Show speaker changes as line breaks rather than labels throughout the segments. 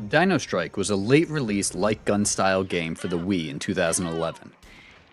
Dino Strike was a late-release light gun-style game for the Wii in 2011.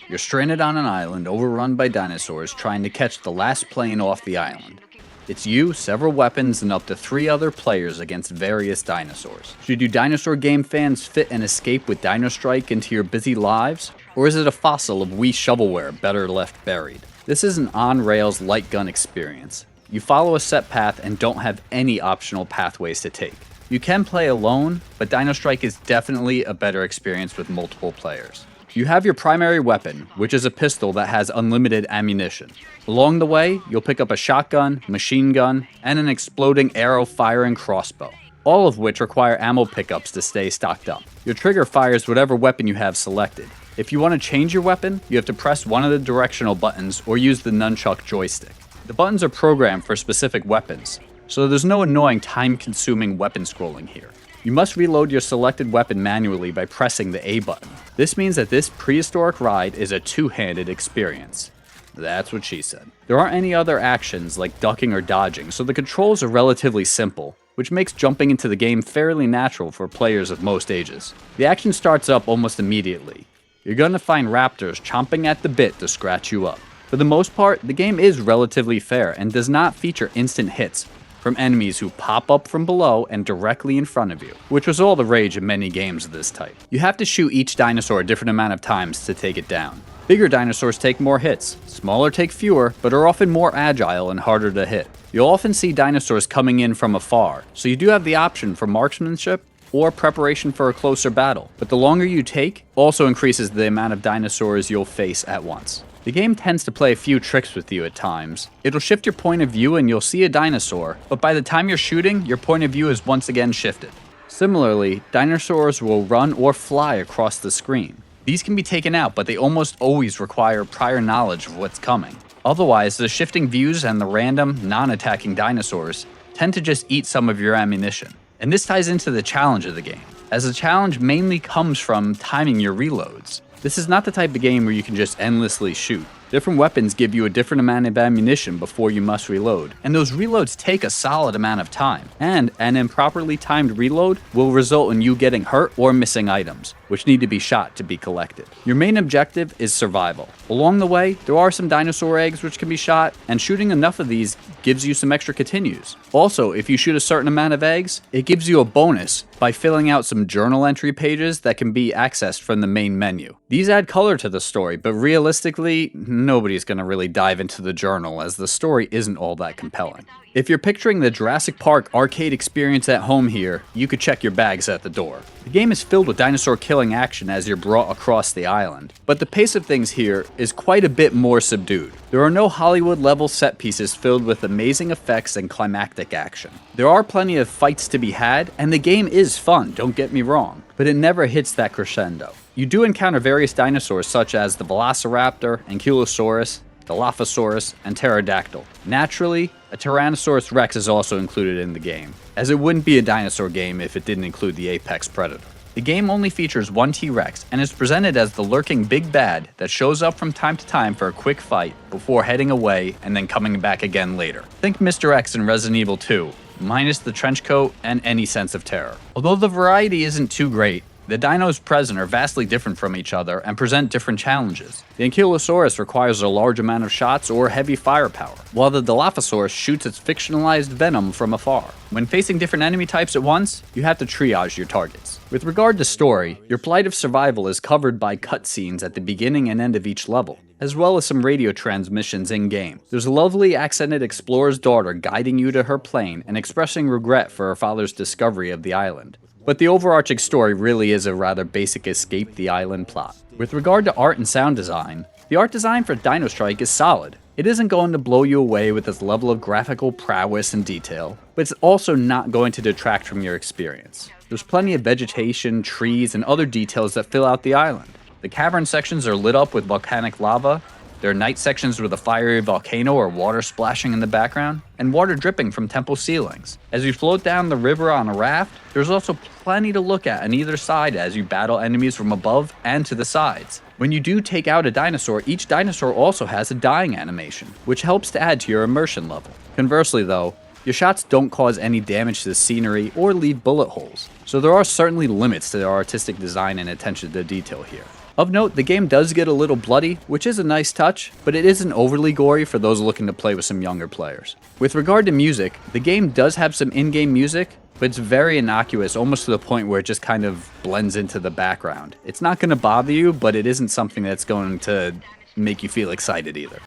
You're stranded on an island overrun by dinosaurs trying to catch the last plane off the island. It's you, several weapons, and up to 3 other players against various dinosaurs. Should you dinosaur game fans fit an escape with Dino Strike into your busy lives? Or is it a fossil of Wii shovelware better left buried? This is an on-rails light gun experience. You follow a set path and don't have any optional pathways to take. You can play alone, but Dino Strike is definitely a better experience with multiple players. You have your primary weapon, which is a pistol that has unlimited ammunition. Along the way, you'll pick up a shotgun, machine gun, and an exploding arrow-firing crossbow, all of which require ammo pickups to stay stocked up. Your trigger fires whatever weapon you have selected. If you want to change your weapon, you have to press one of the directional buttons or use the nunchuck joystick. The buttons are programmed for specific weapons, so there's no annoying time-consuming weapon scrolling here. You must reload your selected weapon manually by pressing the A button. This means that this prehistoric ride is a two-handed experience. That's what she said. There aren't any other actions like ducking or dodging, so the controls are relatively simple, which makes jumping into the game fairly natural for players of most ages. The action starts up almost immediately. You're going to find raptors chomping at the bit to scratch you up. For the most part, the game is relatively fair and does not feature instant hits from enemies who pop up from below and directly in front of you, which was all the rage in many games of this type. You have to shoot each dinosaur a different amount of times to take it down. Bigger dinosaurs take more hits, smaller take fewer, but are often more agile and harder to hit. You'll often see dinosaurs coming in from afar, so you do have the option for marksmanship or preparation for a closer battle, but the longer you take also increases the amount of dinosaurs you'll face at once. The game tends to play a few tricks with you at times. It'll shift your point of view and you'll see a dinosaur, but by the time you're shooting, your point of view is once again shifted. Similarly, dinosaurs will run or fly across the screen. These can be taken out, but they almost always require prior knowledge of what's coming. Otherwise, the shifting views and the random, non-attacking dinosaurs tend to just eat some of your ammunition. And this ties into the challenge of the game, as the challenge mainly comes from timing your reloads. This is not the type of game where you can just endlessly shoot. Different weapons give you a different amount of ammunition before you must reload, and those reloads take a solid amount of time, and an improperly timed reload will result in you getting hurt or missing items, which need to be shot to be collected. Your main objective is survival. Along the way, there are some dinosaur eggs which can be shot, and shooting enough of these gives you some extra continues. Also, if you shoot a certain amount of eggs, it gives you a bonus by filling out some journal entry pages that can be accessed from the main menu. These add color to the story, but realistically, nobody's going to really dive into the journal as the story isn't all that compelling. If you're picturing the Jurassic Park arcade experience at home here, you could check your bags at the door. The game is filled with dinosaur killing action as you're brought across the island, but the pace of things here is quite a bit more subdued. There are no Hollywood level set pieces filled with amazing effects and climactic action. There are plenty of fights to be had, and the game is fun, don't get me wrong, but it never hits that crescendo. You do encounter various dinosaurs such as the Velociraptor, Ankylosaurus, Dilophosaurus, and Pterodactyl. Naturally, a Tyrannosaurus Rex is also included in the game, as it wouldn't be a dinosaur game if it didn't include the apex predator. The game only features one T-Rex and is presented as the lurking big bad that shows up from time to time for a quick fight before heading away and then coming back again later. Think Mr. X in Resident Evil 2, minus the trench coat and any sense of terror. Although the variety isn't too great, the dinos present are vastly different from each other and present different challenges. The Ankylosaurus requires a large amount of shots or heavy firepower, while the Dilophosaurus shoots its fictionalized venom from afar. When facing different enemy types at once, you have to triage your targets. With regard to story, your plight of survival is covered by cutscenes at the beginning and end of each level, as well as some radio transmissions in-game. There's a lovely accented explorer's daughter guiding you to her plane and expressing regret for her father's discovery of the island. But the overarching story really is a rather basic escape the island plot. With regard to art and sound design, the art design for Dino Strike is solid. It isn't going to blow you away with its level of graphical prowess and detail, but it's also not going to detract from your experience. There's plenty of vegetation, trees, and other details that fill out the island. The cavern sections are lit up with volcanic lava. There are night sections with a fiery volcano or water splashing in the background, and water dripping from temple ceilings. As you float down the river on a raft, there's also plenty to look at on either side as you battle enemies from above and to the sides. When you do take out a dinosaur, each dinosaur also has a dying animation, which helps to add to your immersion level. Conversely though, Your shots don't cause any damage to the scenery or leave bullet holes, so there are certainly limits to their artistic design and attention to detail here. Of note, the game does get a little bloody, which is a nice touch, but it isn't overly gory for those looking to play with some younger players. With regard to music, the game does have some in-game music, but it's very innocuous, almost to the point where it just kind of blends into the background. It's not going to bother you, but it isn't something that's going to make you feel excited either.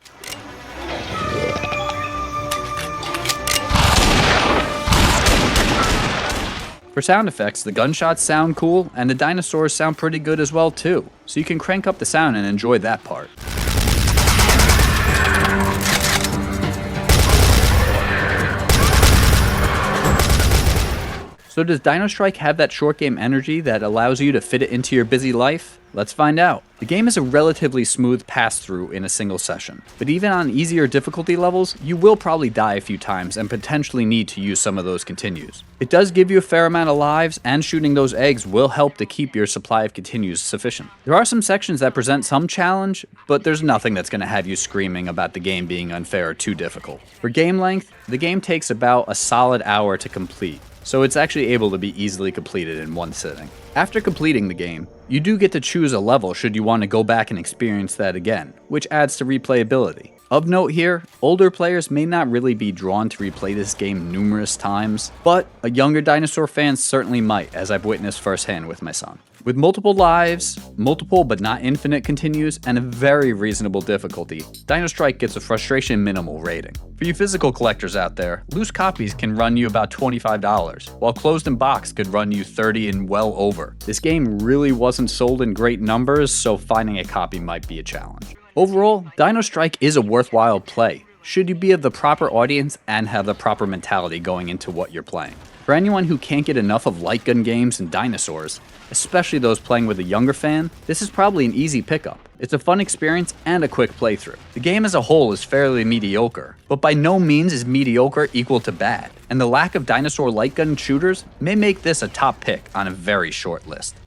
For sound effects, the gunshots sound cool, and the dinosaurs sound pretty good as well too, so you can crank up the sound and enjoy that part. So does Dino Strike have that short game energy that allows you to fit it into your busy life? Let's find out. The game is a relatively smooth pass-through in a single session, but even on easier difficulty levels, you will probably die a few times and potentially need to use some of those continues. It does give you a fair amount of lives, and shooting those eggs will help to keep your supply of continues sufficient. There are some sections that present some challenge, but there's nothing that's going to have you screaming about the game being unfair or too difficult. For game length, the game takes about a solid hour to complete, so it's actually able to be easily completed in one sitting. After completing the game, you do get to choose a level should you want to go back and experience that again, which adds to replayability. Of note here, older players may not really be drawn to replay this game numerous times, but a younger dinosaur fan certainly might, as I've witnessed firsthand with my son. With multiple lives, multiple but not infinite continues, and a very reasonable difficulty, Dino Strike gets a frustration minimal rating. For you physical collectors out there, loose copies can run you about $25, while closed in box could run you $30 and well over. This game really wasn't sold in great numbers, so finding a copy might be a challenge. Overall, Dino Strike is a worthwhile play, should you be of the proper audience and have the proper mentality going into what you're playing. For anyone who can't get enough of light gun games and dinosaurs, especially those playing with a younger fan, this is probably an easy pickup. It's a fun experience and a quick playthrough. The game as a whole is fairly mediocre, but by no means is mediocre equal to bad, and the lack of dinosaur light gun shooters may make this a top pick on a very short list.